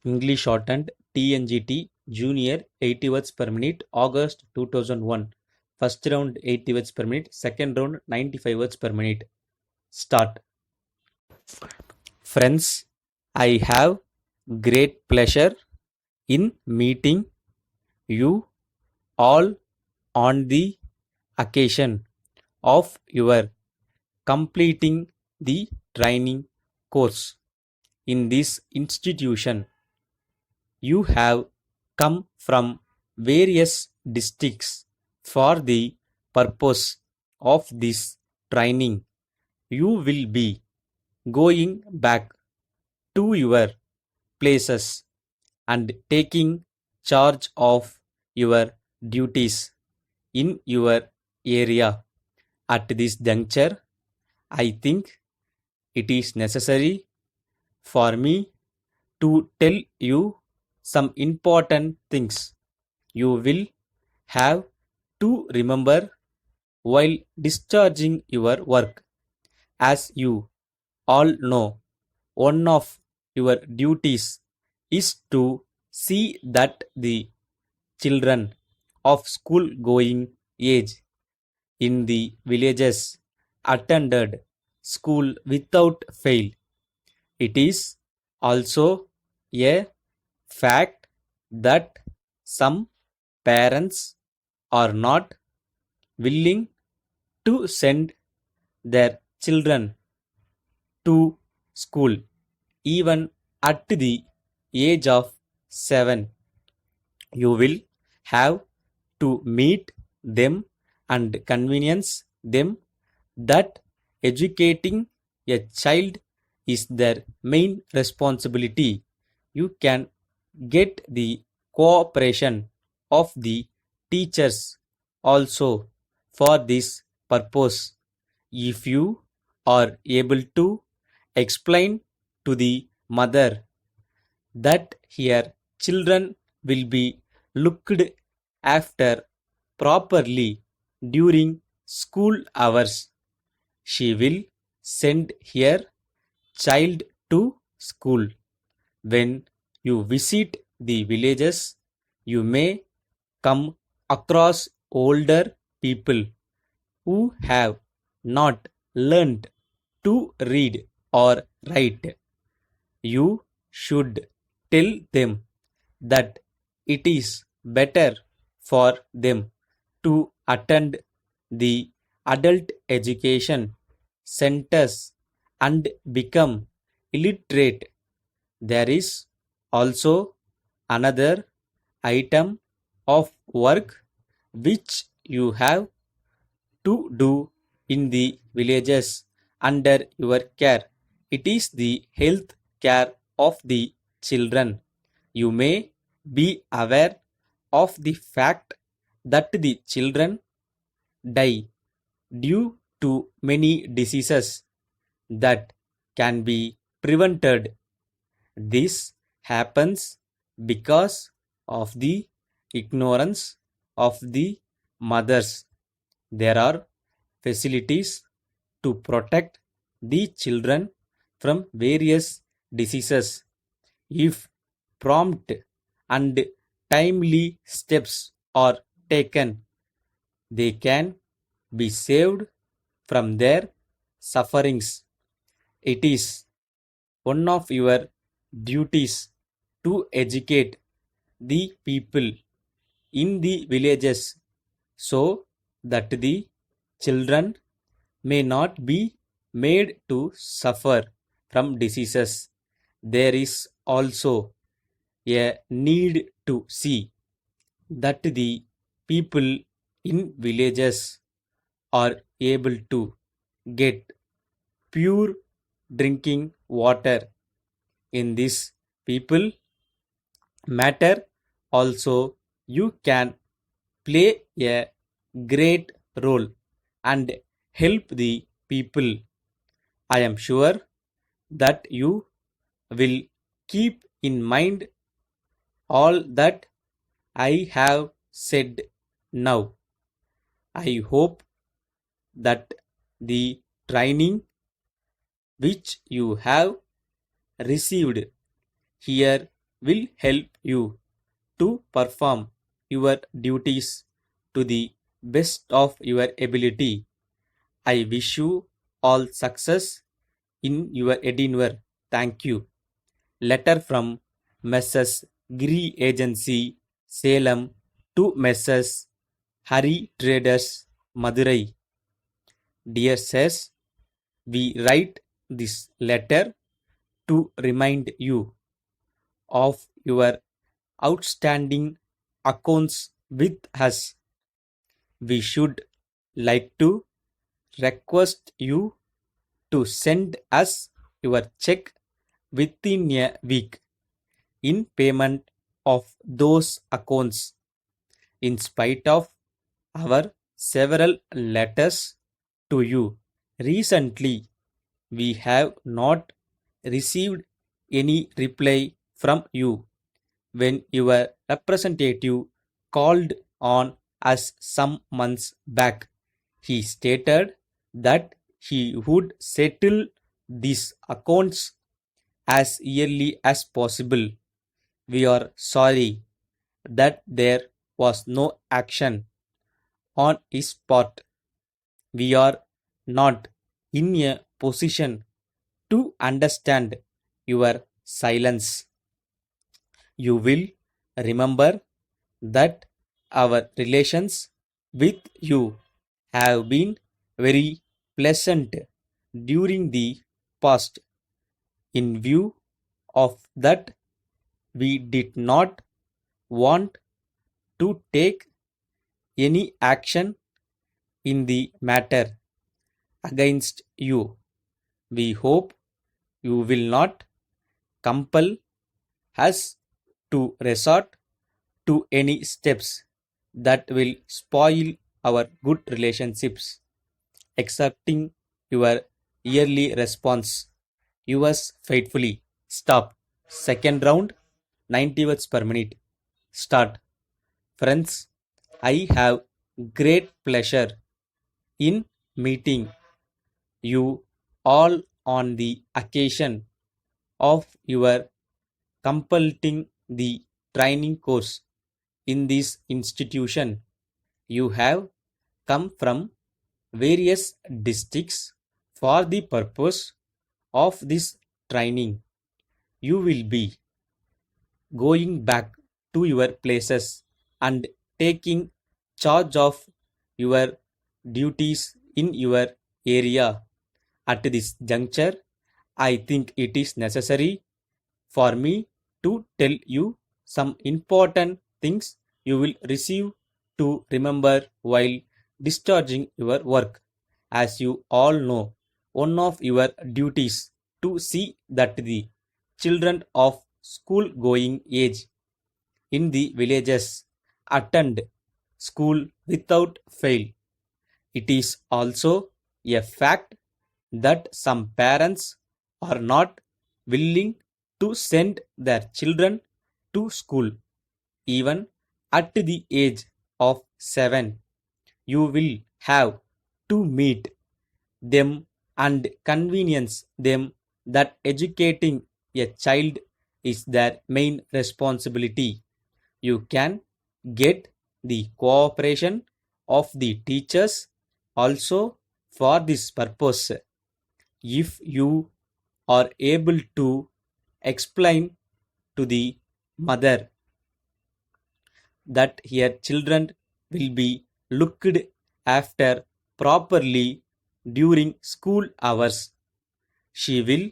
English shortened TNGT Junior 80 words per minute August 2001. First round 80 words per minute, second round 95 words per minute. Start. Friends, I have great pleasure in meeting you all on the occasion of your completing the training course in this institution. You have come from various districts for the purpose of this training. You will be going back to your places and taking charge of your duties in your area. At this juncture, I think it is necessary for me to tell you some important things you will have to remember while discharging your work. As you all know, one of your duties is to see that the children of school going age in the villages attended school without fail. It is also a fact that some parents are not willing to send their children to school even at the age of 7. You will have to meet them and convenience them that educating a child is their main responsibility. You can get the cooperation of the teachers also for this purpose. If you are able to explain to the mother that her children will be looked after properly during school hours, she will send her child to school. When you visit the villages, you may come across older people who have not learnt to read or write. You should tell them that it is better for them to attend the adult education centers and become illiterate. There is also another item of work which you have to do in the villages under your care. It is the health care of the children. You may be aware of the fact that the children die due to many diseases that can be prevented. This happens because of the ignorance of the mothers. There are facilities to protect the children from various diseases. If prompt and timely steps are taken, they can be saved from their sufferings. It is one of your duties to educate the people in the villages so that the children may not be made to suffer from diseases. There is also a need to see that the people in villages are able to get pure drinking water. In this people matter also you can play a great role and help the people. I am sure that you will keep in mind all that I have said now. I hope that the training which you have received here will help you to perform your duties to the best of your ability. I wish you all success in your endeavor. Thank you. Letter from Messrs. Giri Agency, Salem to Messrs. Hari Traders, Madurai. Dear Sirs, we write this letter to remind you of your outstanding accounts with us. We should like to request you to send us your check within a week in payment of those accounts. In spite of our several letters to you recently, we have not received any reply from you. When your representative called on us some months back, he stated that he would settle these accounts as early as possible. We are sorry that there was no action on his part. We are not in a position to understand your silence. You will remember that our relations with you have been very pleasant during the past. In view of that, we did not want to take any action in the matter against you. We hope you will not compel us to resort to any steps that will spoil our good relationships. Accepting your yearly response. Yours faithfully. Stop. Second round, 90 words per minute. Start. Friends, I have great pleasure in meeting you all on the occasion of your completing the training course in this institution. You have come from various districts for the purpose of this training. You will be going back to your places and taking charge of your duties in your area. At this juncture, I think it is necessary for me to tell you some important things you will receive to remember while discharging your work. As you all know, one of your duties to see that the children of school going age in the villages attend school without fail. It is also a fact that some parents are not willing to send their children to school even at the age of 7. You will have to meet them and convenience them that educating a child is their main responsibility. You can get the cooperation of the teachers also for this purpose. If you are able to explain to the mother that her children will be looked after properly during school hours, she will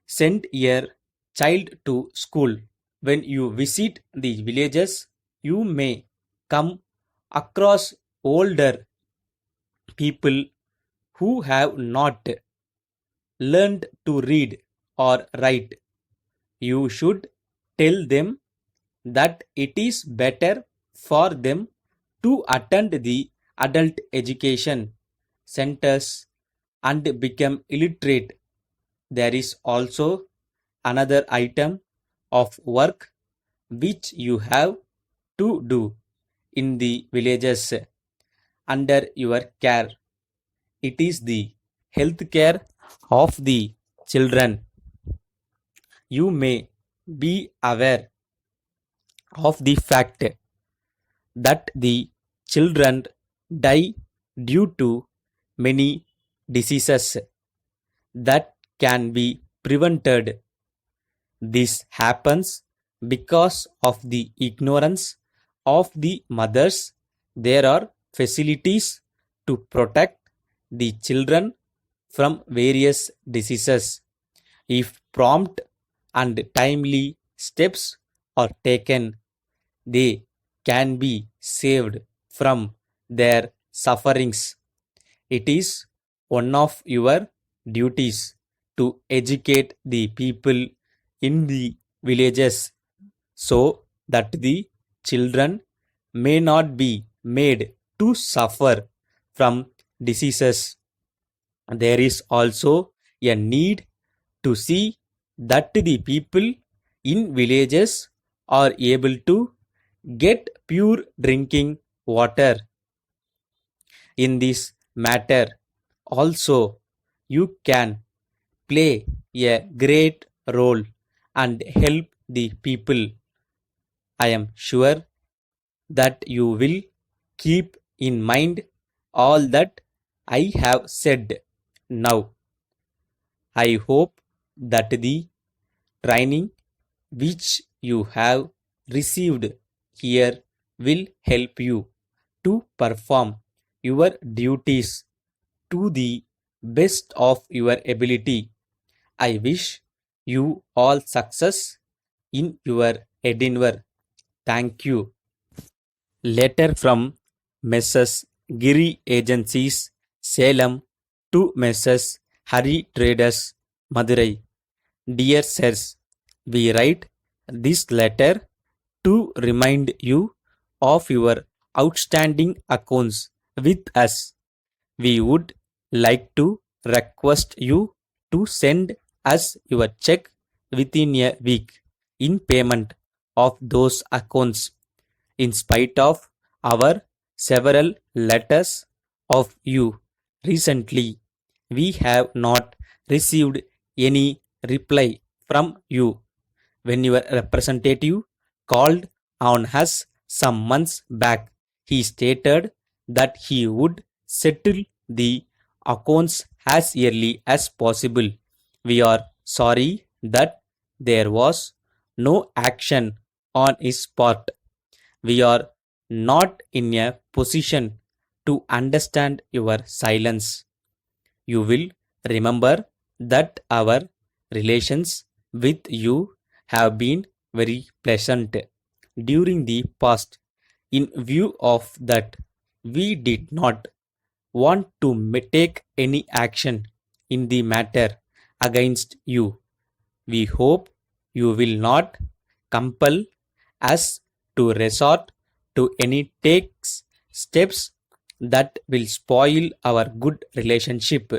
send your child to school. When you visit the villages, you may come across older people who have not learned to read or write. You should tell them that it is better for them to attend the adult education centers and become illiterate. There is also another item of work which you have to do in the villages under your care. It is the health care of the children. You may be aware of the fact that the children die due to many diseases that can be prevented. This happens because of the ignorance of the mothers. There are facilities to protect the children from various diseases. If prompt and timely steps are taken, they can be saved from their sufferings. It is one of your duties to educate the people in the villages so that the children may not be made to suffer from diseases. There is also a need to see that the people in villages are able to get pure drinking water. In this matter, also, you can play a great role and help the people. I am sure that you will keep in mind all that I have said now. I hope that the training which you have received here will help you to perform your duties to the best of your ability. I wish you all success in your endeavor. Thank you. Letter from Messrs. Giri Agencies, Salem to Messrs. Hari Traders, Madurai. Dear Sirs, we write this letter to remind you of your outstanding accounts with us. We would like to request you to send us your check within a week in payment of those accounts. In spite of our several letters of you recently, we have not received any reply from you. When your representative called on us some months back, he stated that he would settle the accounts as early as possible. We are sorry that there was no action on his part. We are not in a position to understand your silence. You will remember that our relations with you have been very pleasant during the past. In view of that, we did not want to take any action in the matter against you. We hope you will not compel us to resort to any takes steps that will spoil our good relationship.